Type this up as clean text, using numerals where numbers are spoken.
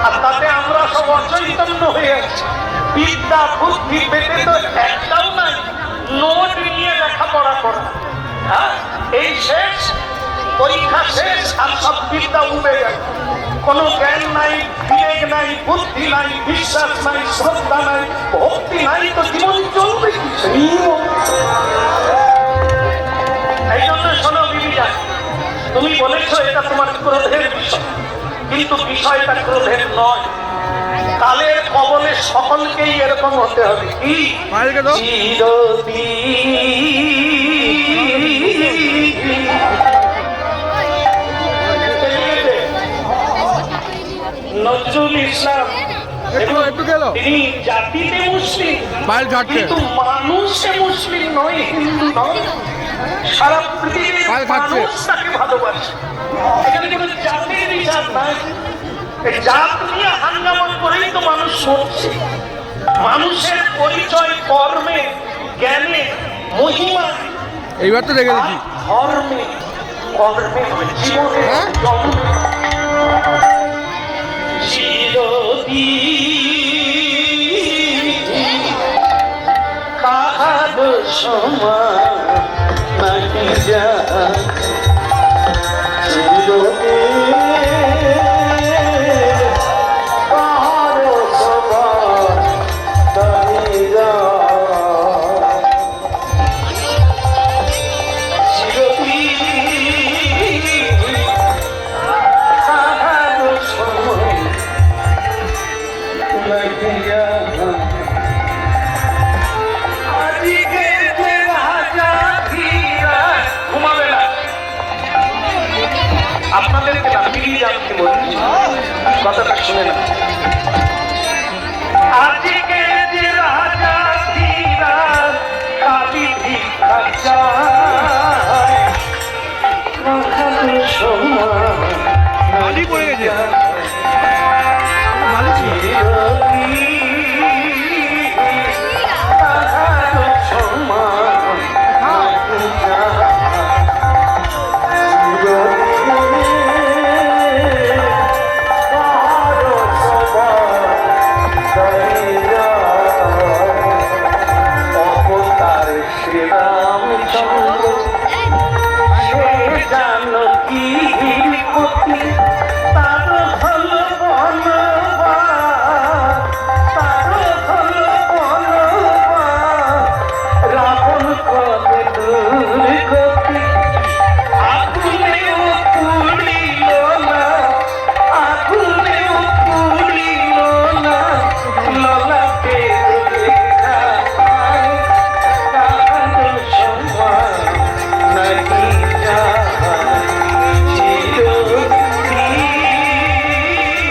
আর তাতে আমরা সব অচৈতন্য হয়ে আছি। বিদ্যা বুদ্ধি পেতে তো একটাও নাই, নোট নিয়ে লেখাপড়া করা। হ্যাঁ, এই শেষ, পরীক্ষা শেষ, আর সব বিদ্যা উঠে যায়। কোনো জ্ঞান নাই, বিবেক নাই, বুদ্ধি নাই, বিশ্বাস নাই, শ্রদ্ধা নাই, ভক্তি নাই, তো জীবন চলবে কি? এই জন্য শোনো বিবিজা, তুমি বলেছ এটা তোমার ক্রোধের বিষয়, কিন্তু বিষয়টা ক্রোধের নয়। কালের কবলে সকলকেই এরকম হতে হবে। কি নজরুল ইসলাম তিনি জাতিতে মুসলিম, কিন্তু মানুষে মুসলিম নয়, হিন্দু নয়। সারা পৃথিবীর মানুষ তাকে ভালোবাসে। এখানে কোনো জাতির বিচার নাই। জাত নিয়ে হাঙ্গামা করেই তো মানুষ মরছে। মানুষের পরিচয় কর্মে, জ্ঞানে, মহিমা, এইবার তো দেখে দেখি ধর্মে, কর্মে, জীবনে, জন্মে। কাহাদ সমান যা আপনাদেরকে না ফিরিয়ে জানতে বলছি, কথাটা শুনে না। আজকে যে রাজা ধীরা কাবি ভিক্ষা চায়, সময়